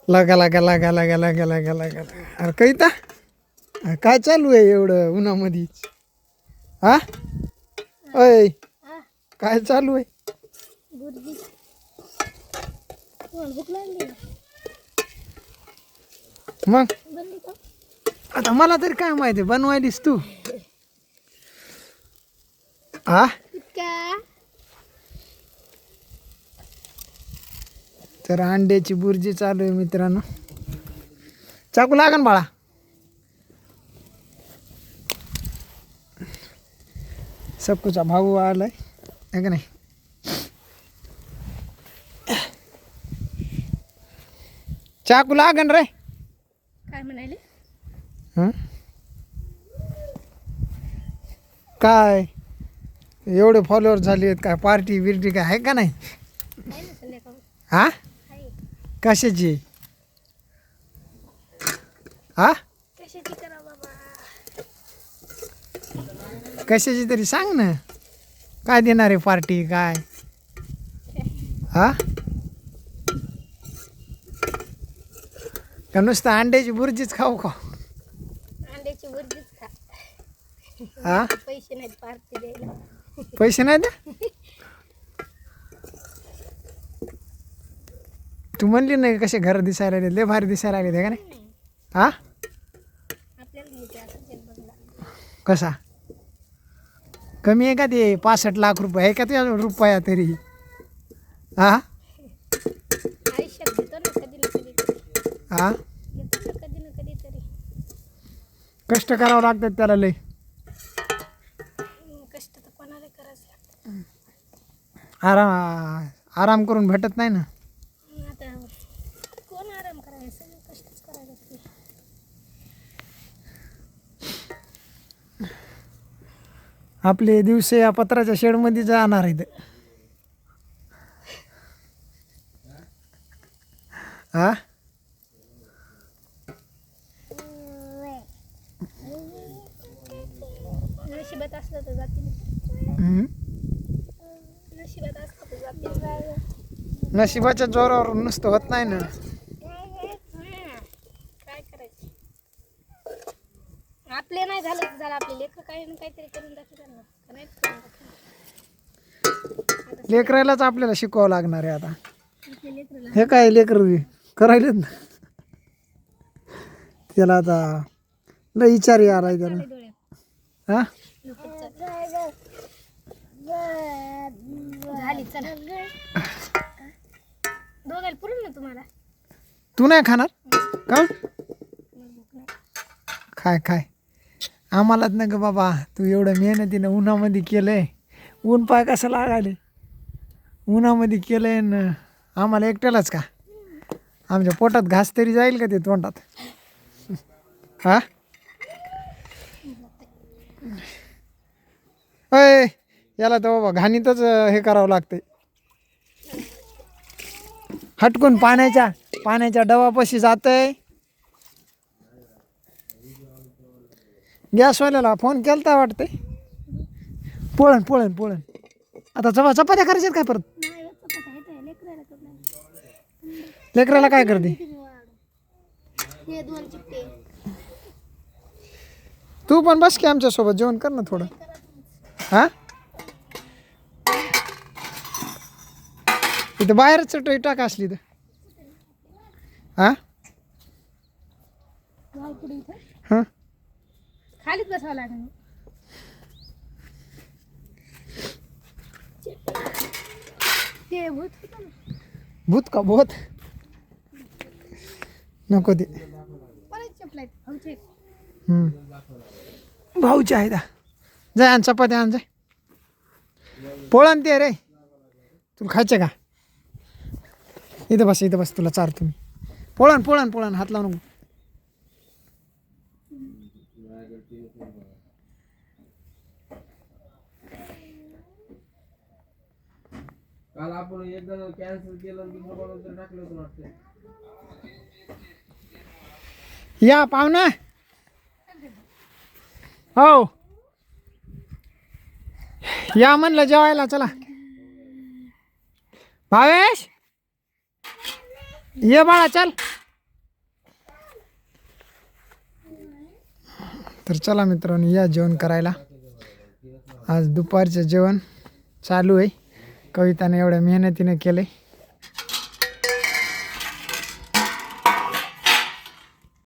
लागा लागा लागा लागा लागा लागा लागा अरे कविता काय चालू आहे एवढं उन्हामध्ये हा अय काय चालू आहे मग आता मला तरी काय माहिती बनवायलीस तू हा तर अंड्याची बुर्जी चालू आहे मित्रांनो चाकू लागन बाळा सबकुचा भाऊ आलाय है का नाही चाकू लागन रे काय म्हणाले हं? काय एवढे फॉलोअर झाले आहेत काय पार्टी बिर्टी काय आहे का नाही आहे ना संध्याकाळ हा आहे कशाची हा कशाची करा बाबा कशाची तरी सांग ना काय देणार आहे पार्टी काय हा का नुसतं अंड्याची बुर्जीच खाऊ का अंड्याची बुर्जीच खा हा पैसे नाहीत पार्टी द्यायला पैसे नाही द्या तू म्हणली नाही कसे घर दिसायला लागले लय भारी दिसायला लागले का नाही हा आपल्याला घ्यायचे असं बंगला कसा कमी आहे का ते 65 लाख रुपये आहे का तुझ्या रुपया तरी हा आयुष्यात घेतो ना कधी ना कधी हा घेतो ना कधी ना कधी तरी कष्ट करावं लागतात त्याला लय कष्ट तर कोणाला करायचं लागतं आराम करून भेटत नाही ना आता कोण आराम करायचं सगळं कष्टच करायला लागते आपले दिवस या पत्राच्या शेडमध्ये जाणार आहेत हा नशिबात असलं तर जातील हम्म. नशिबात असलं तर जातील नशिबाच्या जोरावर नुसतं होत नाही ना काय करायचं आपले नाही झालं तर झालं आपले लेकर काही ना काहीतरी करून दाखवतात ना का नाहीच करून दाखवणार लेकरायलाच आपल्याला शिकवावं लागणार आहे आता आपले लेकरं हे काय लेकर करायलेत ना त्याला आता लय विचार यायला त्याला लहान डोळ्यात हा झाली चला दोघायला पुरून ना तुम्हाला तू नाही खाणार का खाय खाय आम्हालाच ना ग बाबा तू एवढं मेहनतीनं उन्हामध्ये केलंय ऊन पाय कसं लागायले उन्हामध्ये केलंय ना आम्हाला एकट्यालाच का आमच्या पोटात घास तरी जाईल का ते तोंडात हा अय याला तर बाबा घाणीतच हे करावं लागतंय हटकून पाण्याच्या डबापाशी जातंय गॅसवाल्याला फोन केलता वाटतंय पोळण पोळण पोळण आता चपात्या करायच्यात काय परत नाही चपात्या आहेत लेकरायला करणार लेकराला काय करते हे दोन चिपटे तू पण बस की आमच्यासोबत जेवण कर ना थोडं हा इथं बाहेरच चटई टाक असली तर हा भाव पुढे इथं हां खालीच बसावं लागेल ते भूत होतं ना भूत का भूत नको ते कोणाची चपला आहेत भाऊचे भाऊची आहे दा जाय आण चपात्या आण जाय पोळण ते रे तुला खायचं का इथं बस तुला चार तुम्ही पोळण पोळण पोळण हात लावू नको काल आपण एक जण कॅन्सल केलं आणि दुसरं कोणाला तरी टाकलं होतं वाटतं या पाहुणा हो या म्हणलं जेवायला चला भावेश ये बाळा चल तर चला मित्रांनो या जेवण करायला. आज दुपारचं जेवण चालू आहे. कविताने एवढ्या मेहनतीने केलं आहे.